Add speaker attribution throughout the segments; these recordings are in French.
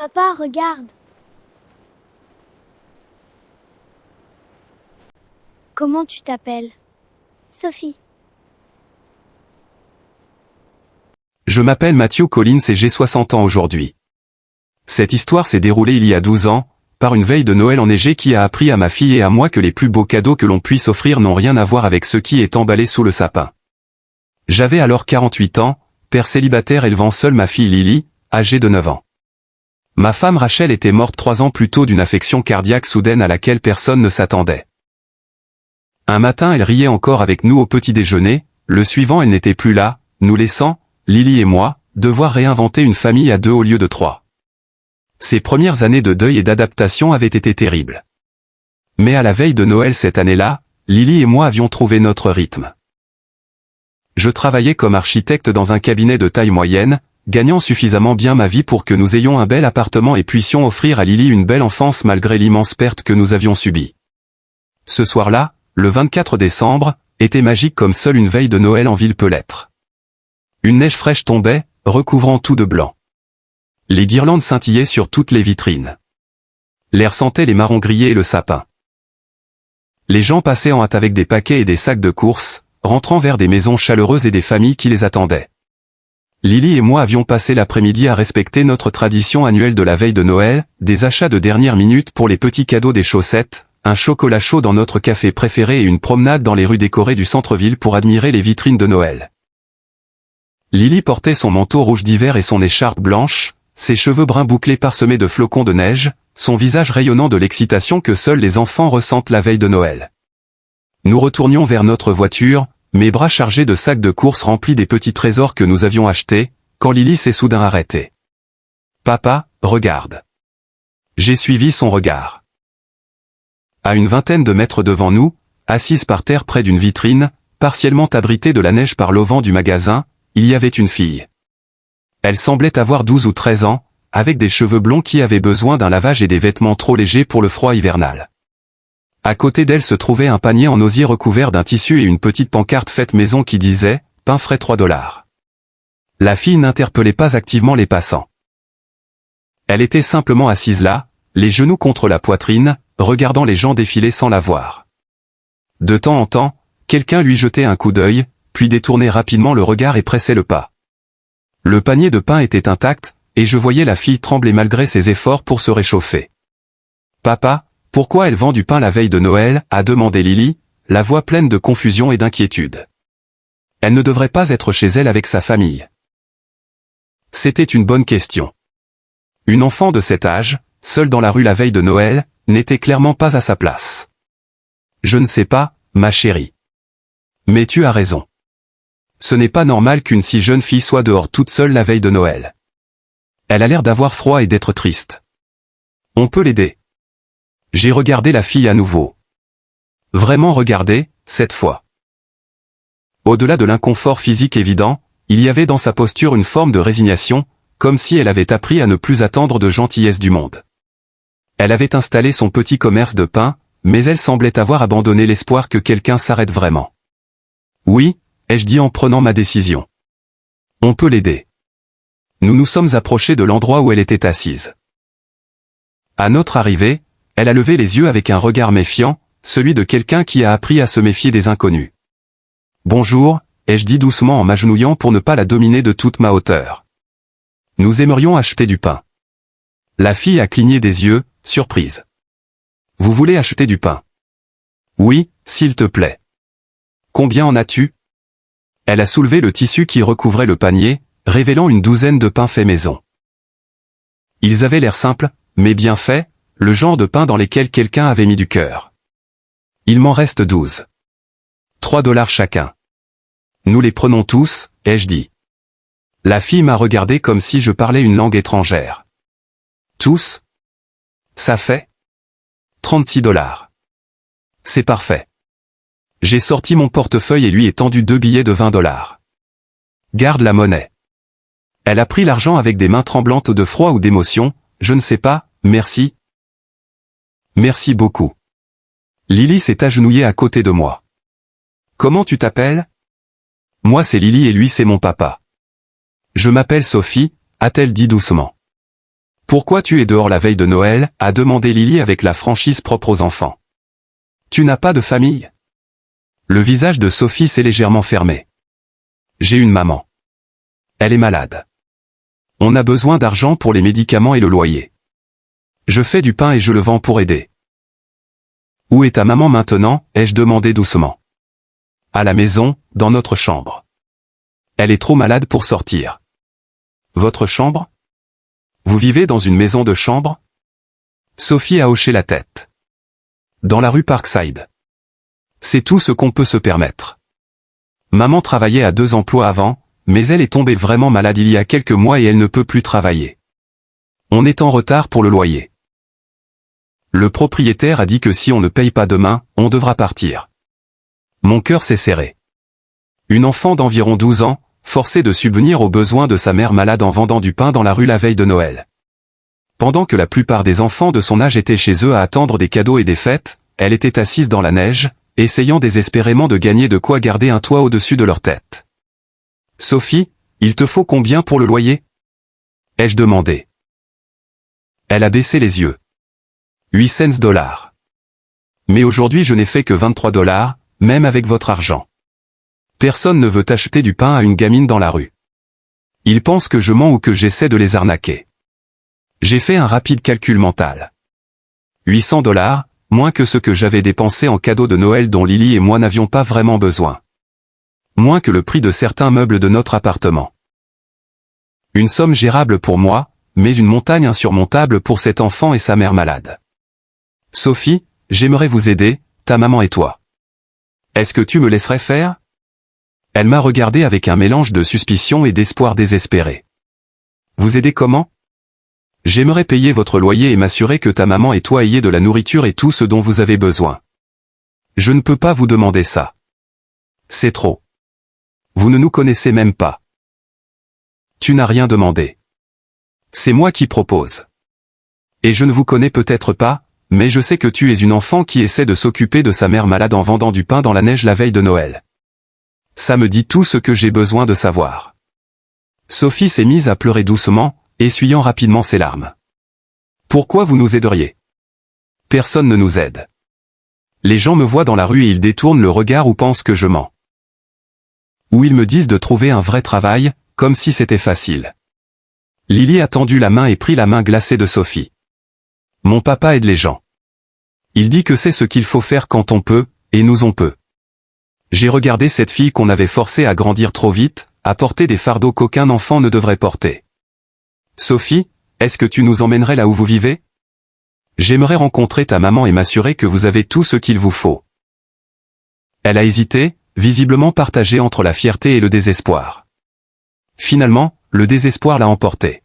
Speaker 1: Papa, regarde. Comment tu t'appelles? Sophie.
Speaker 2: Je m'appelle Matthew Collins et j'ai 60 ans aujourd'hui. Cette histoire s'est déroulée il y a 12 ans, par une veille de Noël enneigée qui a appris à ma fille et à moi que les plus beaux cadeaux que l'on puisse offrir n'ont rien à voir avec ce qui est emballé sous le sapin. J'avais alors 48 ans, père célibataire élevant seul ma fille Lily, âgée de 9 ans. Ma femme Rachel était morte 3 ans plus tôt d'une affection cardiaque soudaine à laquelle personne ne s'attendait. Un matin elle riait encore avec nous au petit déjeuner, le suivant elle n'était plus là, nous laissant, Lily et moi, devoir réinventer une famille à 2 au lieu de 3. Ces premières années de deuil et d'adaptation avaient été terribles. Mais à la veille de Noël cette année-là, Lily et moi avions trouvé notre rythme. Je travaillais comme architecte dans un cabinet de taille moyenne, gagnant suffisamment bien ma vie pour que nous ayons un bel appartement et puissions offrir à Lily une belle enfance malgré l'immense perte que nous avions subie. Ce soir-là, le 24 décembre, était magique comme seule une veille de Noël en ville peut l'être. Une neige fraîche tombait, recouvrant tout de blanc. Les guirlandes scintillaient sur toutes les vitrines. L'air sentait les marrons grillés et le sapin. Les gens passaient en hâte avec des paquets et des sacs de courses, rentrant vers des maisons chaleureuses et des familles qui les attendaient. Lily et moi avions passé l'après-midi à respecter notre tradition annuelle de la veille de Noël, des achats de dernière minute pour les petits cadeaux des chaussettes, un chocolat chaud dans notre café préféré et une promenade dans les rues décorées du centre-ville pour admirer les vitrines de Noël. Lily portait son manteau rouge d'hiver et son écharpe blanche, ses cheveux bruns bouclés parsemés de flocons de neige, son visage rayonnant de l'excitation que seuls les enfants ressentent la veille de Noël. Nous retournions vers notre voiture, mes bras chargés de sacs de courses remplis des petits trésors que nous avions achetés, quand Lily s'est soudain arrêtée. « Papa, regarde. » J'ai suivi son regard. À une vingtaine de mètres devant nous, assise par terre près d'une vitrine, partiellement abritée de la neige par l'auvent du magasin, il y avait une fille. Elle semblait avoir 12 ou 13 ans, avec des cheveux blonds qui avaient besoin d'un lavage et des vêtements trop légers pour le froid hivernal. À côté d'elle se trouvait un panier en osier recouvert d'un tissu et une petite pancarte faite maison qui disait « Pain frais $3 ». La fille n'interpellait pas activement les passants. Elle était simplement assise là, les genoux contre la poitrine, regardant les gens défiler sans la voir. De temps en temps, quelqu'un lui jetait un coup d'œil, puis détournait rapidement le regard et pressait le pas. Le panier de pain était intact, et je voyais la fille trembler malgré ses efforts pour se réchauffer. « Papa, pourquoi elle vend du pain la veille de Noël ?» a demandé Lily, la voix pleine de confusion et d'inquiétude. Elle ne devrait pas être chez elle avec sa famille. C'était une bonne question. Une enfant de cet âge, seule dans la rue la veille de Noël, n'était clairement pas à sa place. « Je ne sais pas, ma chérie. Mais tu as raison. Ce n'est pas normal qu'une si jeune fille soit dehors toute seule la veille de Noël. Elle a l'air d'avoir froid et d'être triste. On peut l'aider. » J'ai regardé la fille à nouveau. Vraiment regardé, cette fois. Au-delà de l'inconfort physique évident, il y avait dans sa posture une forme de résignation, comme si elle avait appris à ne plus attendre de gentillesse du monde. Elle avait installé son petit commerce de pain, mais elle semblait avoir abandonné l'espoir que quelqu'un s'arrête vraiment. « Oui », ai-je dit en prenant ma décision. « On peut l'aider. » Nous nous sommes approchés de l'endroit où elle était assise. À notre arrivée, elle a levé les yeux avec un regard méfiant, celui de quelqu'un qui a appris à se méfier des inconnus. « Bonjour », ai-je dit doucement en m'agenouillant pour ne pas la dominer de toute ma hauteur. « Nous aimerions acheter du pain. » La fille a cligné des yeux, surprise. « Vous voulez acheter du pain ? » ?»« Oui, s'il te plaît. »« Combien en as-tu » Elle a soulevé le tissu qui recouvrait le panier, révélant une douzaine de pains faits maison. Ils avaient l'air simples, mais bien faits, le genre de pain dans lesquels quelqu'un avait mis du cœur. « Il m'en reste 12. $3 chacun. »« Nous les prenons tous, » ai-je dit. La fille m'a regardé comme si je parlais une langue étrangère. « Tous ? Ça fait $36. C'est parfait. » J'ai sorti mon portefeuille et lui ai tendu 2 billets de $20. « Garde la monnaie. » Elle a pris l'argent avec des mains tremblantes de froid ou d'émotion. « Je ne sais pas, merci. » « Merci beaucoup. » Lily s'est agenouillée à côté de moi. « Comment tu t'appelles ? » Moi c'est Lily et lui c'est mon papa. « Je m'appelle Sophie », a-t-elle dit doucement. « Pourquoi tu es dehors la veille de Noël, a demandé Lily avec la franchise propre aux enfants. Tu n'as pas de famille? Le visage de Sophie s'est légèrement fermé. J'ai une maman. Elle est malade. On a besoin d'argent pour les médicaments et le loyer. Je fais du pain et je le vends pour aider. Où est ta maman maintenant, ai-je demandé doucement. À la maison, dans notre chambre. Elle est trop malade pour sortir. Votre chambre? Vous vivez dans une maison de chambre? Sophie a hoché la tête. Dans la rue Parkside. C'est tout ce qu'on peut se permettre. Maman travaillait à 2 emplois avant, mais elle est tombée vraiment malade il y a quelques mois et elle ne peut plus travailler. On est en retard pour le loyer. Le propriétaire a dit que si on ne paye pas demain, on devra partir. Mon cœur s'est serré. Une enfant d'environ 12 ans, forcée de subvenir aux besoins de sa mère malade en vendant du pain dans la rue la veille de Noël. Pendant que la plupart des enfants de son âge étaient chez eux à attendre des cadeaux et des fêtes, elle était assise dans la neige, essayant désespérément de gagner de quoi garder un toit au-dessus de leur tête. « Sophie, il te faut combien pour le loyer ?» ai-je demandé. Elle a baissé les yeux. 8 cents. Mais aujourd'hui je n'ai fait que 23 $, même avec votre argent. Personne ne veut acheter du pain à une gamine dans la rue. Ils pensent que je mens ou que j'essaie de les arnaquer. J'ai fait un rapide calcul mental. 800 $, moins que ce que j'avais dépensé en cadeaux de Noël dont Lily et moi n'avions pas vraiment besoin. Moins que le prix de certains meubles de notre appartement. Une somme gérable pour moi, mais une montagne insurmontable pour cet enfant et sa mère malade. Sophie, j'aimerais vous aider, ta maman et toi. Est-ce que tu me laisserais faire? Elle m'a regardé avec un mélange de suspicion et d'espoir désespéré. Vous aider comment? J'aimerais payer votre loyer et m'assurer que ta maman et toi ayez de la nourriture et tout ce dont vous avez besoin. Je ne peux pas vous demander ça. C'est trop. Vous ne nous connaissez même pas. Tu n'as rien demandé. C'est moi qui propose. Et je ne vous connais peut-être pas, mais je sais que tu es une enfant qui essaie de s'occuper de sa mère malade en vendant du pain dans la neige la veille de Noël. Ça me dit tout ce que j'ai besoin de savoir. Sophie s'est mise à pleurer doucement, essuyant rapidement ses larmes. Pourquoi vous nous aideriez? Personne ne nous aide. Les gens me voient dans la rue et ils détournent le regard ou pensent que je mens. Ou ils me disent de trouver un vrai travail, comme si c'était facile. Lily a tendu la main et pris la main glacée de Sophie. Mon papa aide les gens. Il dit que c'est ce qu'il faut faire quand on peut, et nous on peut. J'ai regardé cette fille qu'on avait forcée à grandir trop vite, à porter des fardeaux qu'aucun enfant ne devrait porter. Sophie, est-ce que tu nous emmènerais là où vous vivez? J'aimerais rencontrer ta maman et m'assurer que vous avez tout ce qu'il vous faut. Elle a hésité, visiblement partagée entre la fierté et le désespoir. Finalement, le désespoir l'a emporté.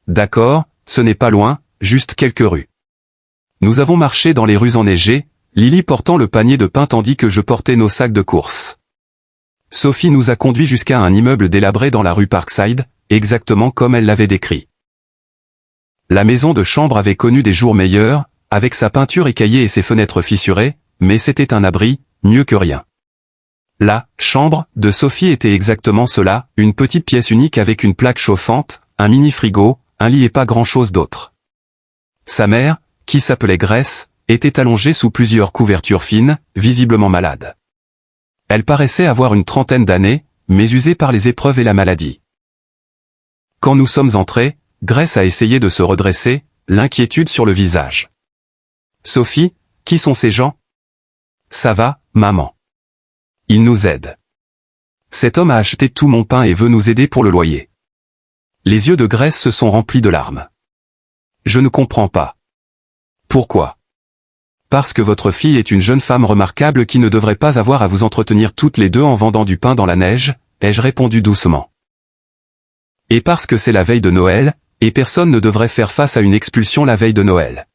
Speaker 2: D'accord, ce n'est pas loin, juste quelques rues. Nous avons marché dans les rues enneigées, Lily portant le panier de pain tandis que je portais nos sacs de course. Sophie nous a conduits jusqu'à un immeuble délabré dans la rue Parkside, exactement comme elle l'avait décrit. La maison de chambre avait connu des jours meilleurs, avec sa peinture écaillée et ses fenêtres fissurées, mais c'était un abri, mieux que rien. La chambre de Sophie était exactement cela, une petite pièce unique avec une plaque chauffante, un mini-frigo, un lit et pas grand-chose d'autre. Sa mère, qui s'appelait Grace, était allongée sous plusieurs couvertures fines, visiblement malade. Elle paraissait avoir une trentaine d'années, mais usée par les épreuves et la maladie. Quand nous sommes entrés, Grace a essayé de se redresser, l'inquiétude sur le visage. Sophie, qui sont ces gens? Ça va, maman. Il nous aide. Cet homme a acheté tout mon pain et veut nous aider pour le loyer. Les yeux de Grace se sont remplis de larmes. Je ne comprends pas. Pourquoi? Parce que votre fille est une jeune femme remarquable qui ne devrait pas avoir à vous entretenir toutes les deux en vendant du pain dans la neige, ai-je répondu doucement. Et parce que c'est la veille de Noël, et personne ne devrait faire face à une expulsion la veille de Noël.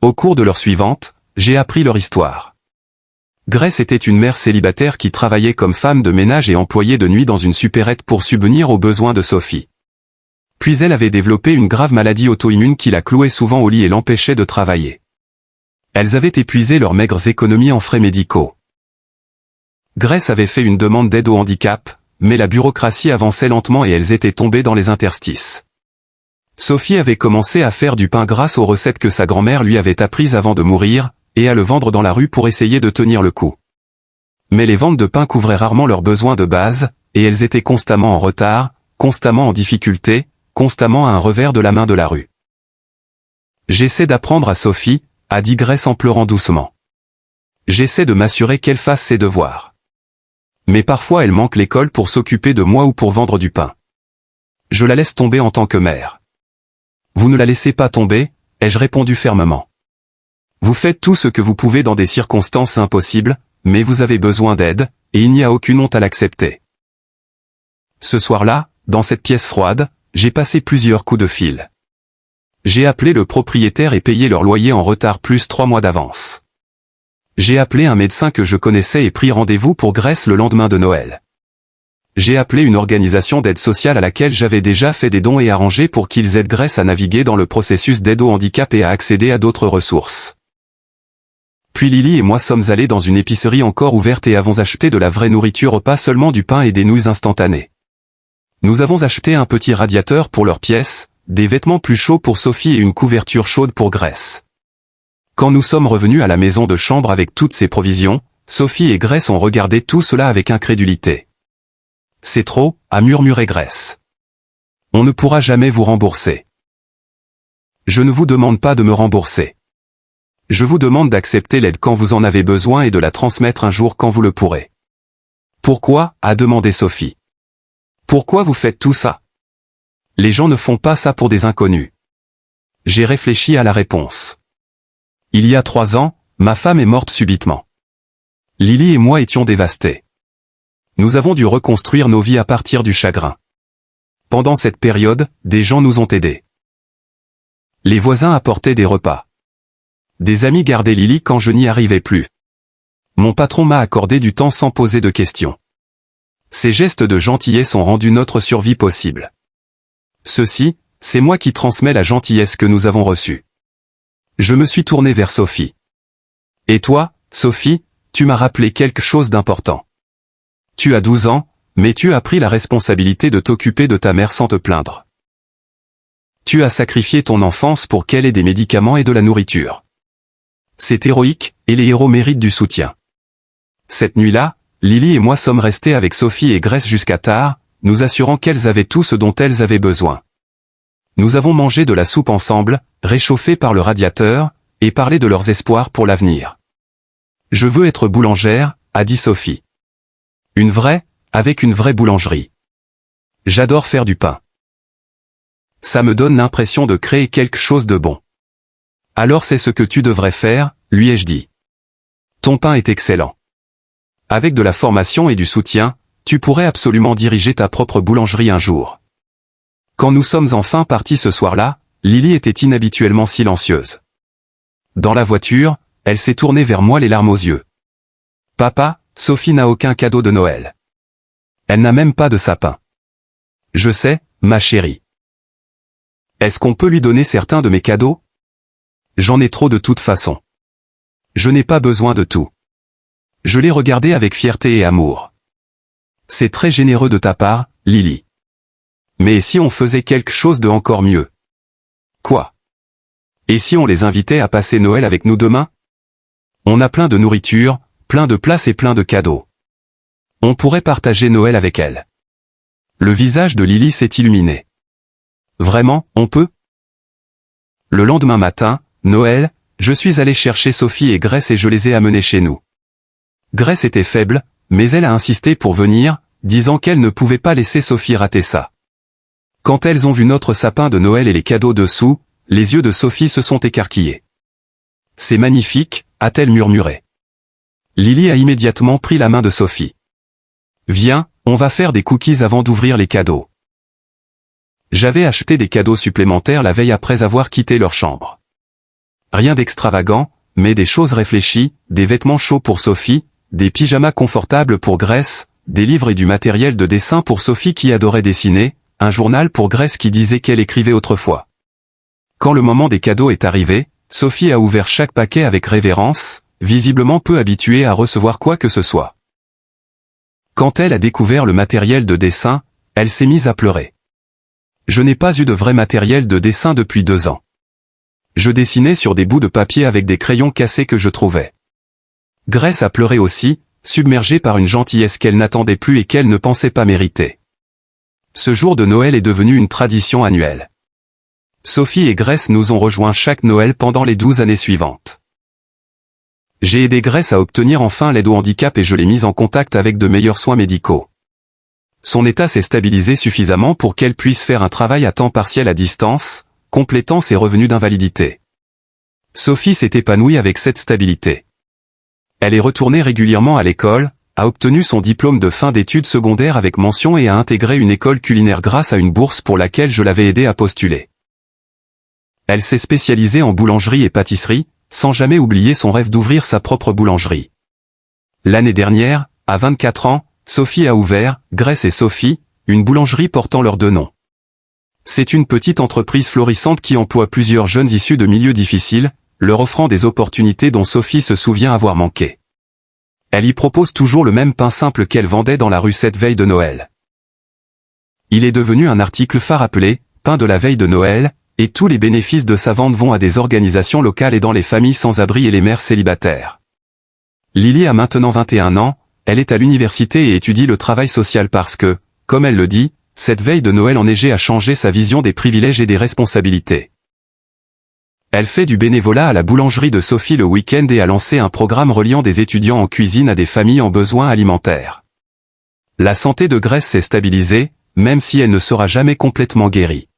Speaker 2: Au cours de l'heure suivante, j'ai appris leur histoire. Grace était une mère célibataire qui travaillait comme femme de ménage et employée de nuit dans une supérette pour subvenir aux besoins de Sophie. Puis elle avait développé une grave maladie auto-immune qui la clouait souvent au lit et l'empêchait de travailler. Elles avaient épuisé leurs maigres économies en frais médicaux. Grace avait fait une demande d'aide au handicap, mais la bureaucratie avançait lentement et elles étaient tombées dans les interstices. Sophie avait commencé à faire du pain grâce aux recettes que sa grand-mère lui avait apprises avant de mourir, et à le vendre dans la rue pour essayer de tenir le coup. Mais les ventes de pain couvraient rarement leurs besoins de base, et elles étaient constamment en retard, constamment en difficulté, constamment à un revers de la main de la rue. J'essaie d'apprendre à Sophie, a dit Grace en pleurant doucement. J'essaie de m'assurer qu'elle fasse ses devoirs. Mais parfois elle manque l'école pour s'occuper de moi ou pour vendre du pain. Je la laisse tomber en tant que mère. Vous ne la laissez pas tomber, ai-je répondu fermement. Vous faites tout ce que vous pouvez dans des circonstances impossibles, mais vous avez besoin d'aide, et il n'y a aucune honte à l'accepter. Ce soir-là, dans cette pièce froide, j'ai passé plusieurs coups de fil. J'ai appelé le propriétaire et payé leur loyer en retard plus 3 mois d'avance. J'ai appelé un médecin que je connaissais et pris rendez-vous pour Grace le lendemain de Noël. J'ai appelé une organisation d'aide sociale à laquelle j'avais déjà fait des dons et arrangé pour qu'ils aident Grace à naviguer dans le processus d'aide au handicap et à accéder à d'autres ressources. Puis Lily et moi sommes allés dans une épicerie encore ouverte et avons acheté de la vraie nourriture, pas seulement du pain et des nouilles instantanées. Nous avons acheté un petit radiateur pour leur pièce, des vêtements plus chauds pour Sophie et une couverture chaude pour Grace. Quand nous sommes revenus à la maison de chambre avec toutes ces provisions, Sophie et Grace ont regardé tout cela avec incrédulité. C'est trop, a murmuré Grace. On ne pourra jamais vous rembourser. Je ne vous demande pas de me rembourser. Je vous demande d'accepter l'aide quand vous en avez besoin et de la transmettre un jour quand vous le pourrez. Pourquoi, a demandé Sophie. Pourquoi vous faites tout ça? Les gens ne font pas ça pour des inconnus. J'ai réfléchi à la réponse. Il y a 3 ans, ma femme est morte subitement. Lily et moi étions dévastés. Nous avons dû reconstruire nos vies à partir du chagrin. Pendant cette période, des gens nous ont aidés. Les voisins apportaient des repas. Des amis gardaient Lily quand je n'y arrivais plus. Mon patron m'a accordé du temps sans poser de questions. Ces gestes de gentillesse ont rendu notre survie possible. Ceci, c'est moi qui transmets la gentillesse que nous avons reçue. Je me suis tourné vers Sophie. Et toi, Sophie, tu m'as rappelé quelque chose d'important. Tu as 12 ans, mais tu as pris la responsabilité de t'occuper de ta mère sans te plaindre. Tu as sacrifié ton enfance pour qu'elle ait des médicaments et de la nourriture. C'est héroïque, et les héros méritent du soutien. Cette nuit-là, Lily et moi sommes restés avec Sophie et Grace jusqu'à tard, nous assurant qu'elles avaient tout ce dont elles avaient besoin. Nous avons mangé de la soupe ensemble, réchauffée par le radiateur, et parlé de leurs espoirs pour l'avenir. Je veux être boulangère, a dit Sophie. Une vraie, avec une vraie boulangerie. J'adore faire du pain. Ça me donne l'impression de créer quelque chose de bon. Alors c'est ce que tu devrais faire, lui ai-je dit. Ton pain est excellent. Avec de la formation et du soutien, tu pourrais absolument diriger ta propre boulangerie un jour. Quand nous sommes enfin partis ce soir-là, Lily était inhabituellement silencieuse. Dans la voiture, elle s'est tournée vers moi les larmes aux yeux. Papa, Sophie n'a aucun cadeau de Noël. Elle n'a même pas de sapin. Je sais, ma chérie. Est-ce qu'on peut lui donner certains de mes cadeaux? J'en ai trop de toute façon. Je n'ai pas besoin de tout. Je l'ai regardé avec fierté et amour. C'est très généreux de ta part, Lily. Mais si on faisait quelque chose de encore mieux? Quoi? Et si on les invitait à passer Noël avec nous demain? On a plein de nourriture, plein de places et plein de cadeaux. On pourrait partager Noël avec elles. Le visage de Lily s'est illuminé. Vraiment, on peut? Le lendemain matin, Noël, je suis allé chercher Sophie et Grace et je les ai amenés chez nous. Grace était faible, mais elle a insisté pour venir, disant qu'elle ne pouvait pas laisser Sophie rater ça. Quand elles ont vu notre sapin de Noël et les cadeaux dessous, les yeux de Sophie se sont écarquillés. C'est magnifique, a-t-elle murmuré. Lily a immédiatement pris la main de Sophie. Viens, on va faire des cookies avant d'ouvrir les cadeaux. J'avais acheté des cadeaux supplémentaires la veille après avoir quitté leur chambre. Rien d'extravagant, mais des choses réfléchies, des vêtements chauds pour Sophie, des pyjamas confortables pour Grace, des livres et du matériel de dessin pour Sophie qui adorait dessiner, un journal pour Grace qui disait qu'elle écrivait autrefois. Quand le moment des cadeaux est arrivé, Sophie a ouvert chaque paquet avec révérence, visiblement peu habituée à recevoir quoi que ce soit. Quand elle a découvert le matériel de dessin, elle s'est mise à pleurer. Je n'ai pas eu de vrai matériel de dessin depuis 2 ans. Je dessinais sur des bouts de papier avec des crayons cassés que je trouvais. Grace a pleuré aussi, submergée par une gentillesse qu'elle n'attendait plus et qu'elle ne pensait pas mériter. Ce jour de Noël est devenu une tradition annuelle. Sophie et Grace nous ont rejoints chaque Noël pendant les 12 années suivantes. J'ai aidé Grace à obtenir enfin l'aide au handicap et je l'ai mise en contact avec de meilleurs soins médicaux. Son état s'est stabilisé suffisamment pour qu'elle puisse faire un travail à temps partiel à distance, complétant ses revenus d'invalidité. Sophie s'est épanouie avec cette stabilité. Elle est retournée régulièrement à l'école, a obtenu son diplôme de fin d'études secondaires avec mention et a intégré une école culinaire grâce à une bourse pour laquelle je l'avais aidée à postuler. Elle s'est spécialisée en boulangerie et pâtisserie, sans jamais oublier son rêve d'ouvrir sa propre boulangerie. L'année dernière, à 24 ans, Sophie a ouvert, Grace et Sophie, une boulangerie portant leurs 2 noms. C'est une petite entreprise florissante qui emploie plusieurs jeunes issus de milieux difficiles, leur offrant des opportunités dont Sophie se souvient avoir manqué. Elle y propose toujours le même pain simple qu'elle vendait dans la rue cette veille de Noël. Il est devenu un article phare appelé « Pain de la veille de Noël », et tous les bénéfices de sa vente vont à des organisations locales aidant les familles sans abri et les mères célibataires. Lily a maintenant 21 ans, elle est à l'université et étudie le travail social parce que, comme elle le dit, cette veille de Noël enneigée a changé sa vision des privilèges et des responsabilités. Elle fait du bénévolat à la boulangerie de Sophie le week-end et a lancé un programme reliant des étudiants en cuisine à des familles en besoin alimentaire. La santé de Grace s'est stabilisée, même si elle ne sera jamais complètement guérie.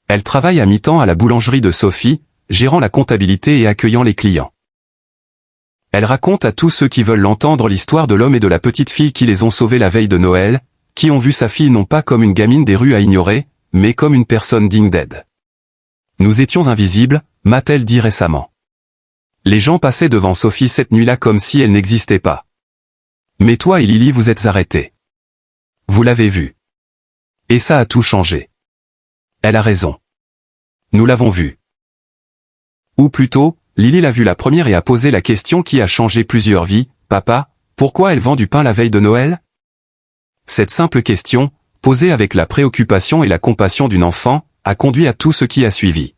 Speaker 2: Elle travaille à mi-temps à la boulangerie de Sophie, gérant la comptabilité et accueillant les clients. Elle raconte à tous ceux qui veulent l'entendre l'histoire de l'homme et de la petite fille qui les ont sauvés la veille de Noël, qui ont vu sa fille non pas comme une gamine des rues à ignorer, mais comme une personne digne d'aide. Nous étions invisibles, m'a-t-elle dit récemment. Les gens passaient devant Sophie cette nuit-là comme si elle n'existait pas. Mais toi et Lily vous êtes arrêtés. Vous l'avez vue. Et ça a tout changé. Elle a raison. Nous l'avons vue. Ou plutôt, Lily l'a vue la première et a posé la question qui a changé plusieurs vies. Papa, pourquoi elle vend du pain la veille de Noël? Cette simple question, posée avec la préoccupation et la compassion d'une enfant, a conduit à tout ce qui a suivi.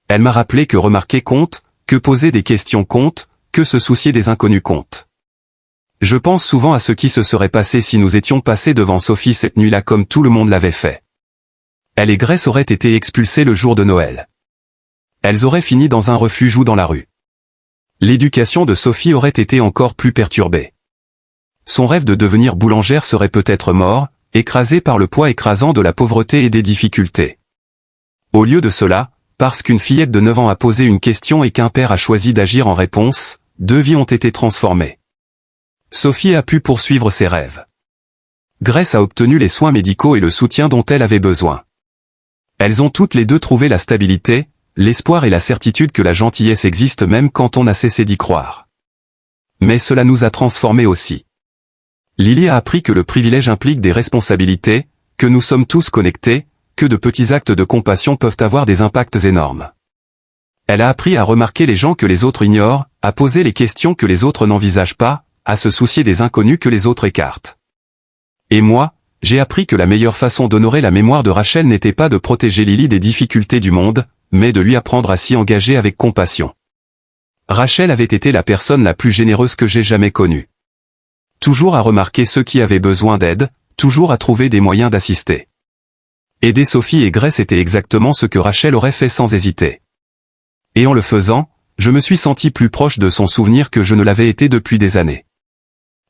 Speaker 2: Elle m'a rappelé que remarquer compte, que poser des questions compte, que se soucier des inconnus compte. Je pense souvent à ce qui se serait passé si nous étions passés devant Sophie cette nuit-là comme tout le monde l'avait fait. Elle et Grace auraient été expulsées le jour de Noël. Elles auraient fini dans un refuge ou dans la rue. L'éducation de Sophie aurait été encore plus perturbée. Son rêve de devenir boulangère serait peut-être mort, écrasé par le poids écrasant de la pauvreté et des difficultés. Au lieu de cela, parce qu'une fillette de 9 ans a posé une question et qu'un père a choisi d'agir en réponse, 2 vies ont été transformées. Sophie a pu poursuivre ses rêves. Grace a obtenu les soins médicaux et le soutien dont elle avait besoin. Elles ont toutes les deux trouvé la stabilité, l'espoir et la certitude que la gentillesse existe même quand on a cessé d'y croire. Mais cela nous a transformés aussi. Lily a appris que le privilège implique des responsabilités, que nous sommes tous connectés, que de petits actes de compassion peuvent avoir des impacts énormes. Elle a appris à remarquer les gens que les autres ignorent, à poser les questions que les autres n'envisagent pas, à se soucier des inconnus que les autres écartent. Et moi, j'ai appris que la meilleure façon d'honorer la mémoire de Rachel n'était pas de protéger Lily des difficultés du monde, mais de lui apprendre à s'y engager avec compassion. Rachel avait été la personne la plus généreuse que j'ai jamais connue. Toujours à remarquer ceux qui avaient besoin d'aide, toujours à trouver des moyens d'assister. Aider Sophie et Grace était exactement ce que Rachel aurait fait sans hésiter. Et en le faisant, je me suis senti plus proche de son souvenir que je ne l'avais été depuis des années.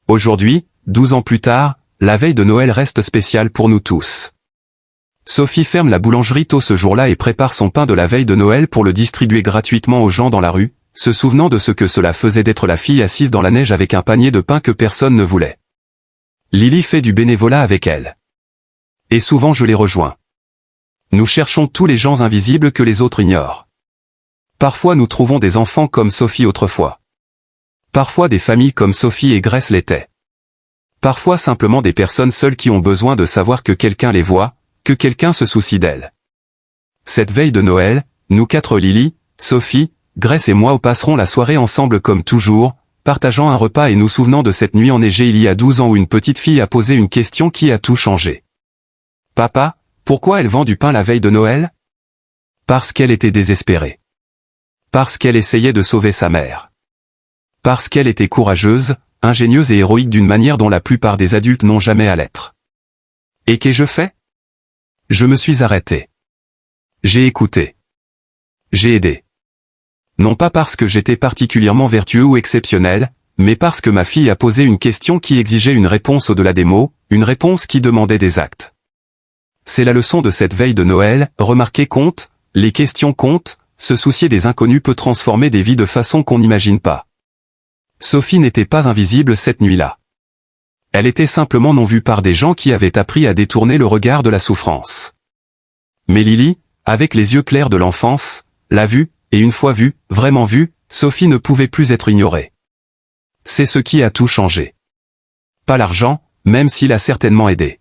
Speaker 2: Aujourd'hui, 12 ans plus tard, la veille de Noël reste spéciale pour nous tous. Sophie ferme la boulangerie tôt ce jour-là et prépare son pain de la veille de Noël pour le distribuer gratuitement aux gens dans la rue, se souvenant de ce que cela faisait d'être la fille assise dans la neige avec un panier de pain que personne ne voulait. Lily fait du bénévolat avec elle. Et souvent je les rejoins. Nous cherchons tous les gens invisibles que les autres ignorent. Parfois nous trouvons des enfants comme Sophie autrefois. Parfois des familles comme Sophie et Grace l'étaient. Parfois simplement des personnes seules qui ont besoin de savoir que quelqu'un les voit, que quelqu'un se soucie d'elles. Cette veille de Noël, nous 4 Lily, Sophie, Grace et moi passerons la soirée ensemble comme toujours, partageant un repas et nous souvenant de cette nuit enneigée il y a 12 ans où une petite fille a posé une question qui a tout changé. Papa, Pourquoi elle vend du pain la veille de Noël? Parce qu'elle était désespérée. Parce qu'elle essayait de sauver sa mère. Parce qu'elle était courageuse, ingénieuse et héroïque d'une manière dont la plupart des adultes n'ont jamais à l'être. Et qu'ai-je fait? Je me suis arrêté. J'ai écouté. J'ai aidé. Non pas parce que j'étais particulièrement vertueux ou exceptionnel, mais parce que ma fille a posé une question qui exigeait une réponse au-delà des mots, une réponse qui demandait des actes. C'est la leçon de cette veille de Noël, remarquer compte, les questions comptent, se soucier des inconnus peut transformer des vies de façon qu'on n'imagine pas. Sophie n'était pas invisible cette nuit-là. Elle était simplement non vue par des gens qui avaient appris à détourner le regard de la souffrance. Mais Lily, avec les yeux clairs de l'enfance, l'a vue, et une fois vue, vraiment vue, Sophie ne pouvait plus être ignorée. C'est ce qui a tout changé. Pas l'argent, même s'il a certainement aidé.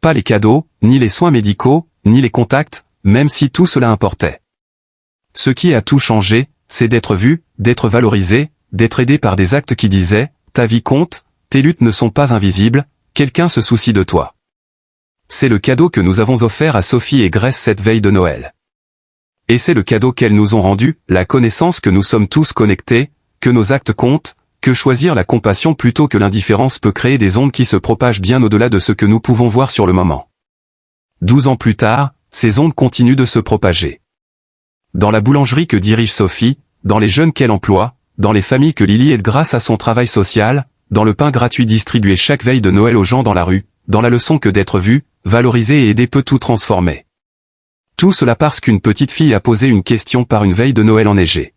Speaker 2: Pas les cadeaux, ni les soins médicaux, ni les contacts, même si tout cela importait. Ce qui a tout changé, c'est d'être vu, d'être valorisé, d'être aidé par des actes qui disaient « ta vie compte, tes luttes ne sont pas invisibles, quelqu'un se soucie de toi ». C'est le cadeau que nous avons offert à Sophie et Grace cette veille de Noël. Et c'est le cadeau qu'elles nous ont rendu, la connaissance que nous sommes tous connectés, que nos actes comptent, que choisir la compassion plutôt que l'indifférence peut créer des ondes qui se propagent bien au-delà de ce que nous pouvons voir sur le moment. 12 ans plus tard, ces ondes continuent de se propager. Dans la boulangerie que dirige Sophie, dans les jeunes qu'elle emploie, dans les familles que Lily aide grâce à son travail social, dans le pain gratuit distribué chaque veille de Noël aux gens dans la rue, dans la leçon que d'être vu, valorisé et aidé peut tout transformer. Tout cela parce qu'une petite fille a posé une question par une veille de Noël enneigée.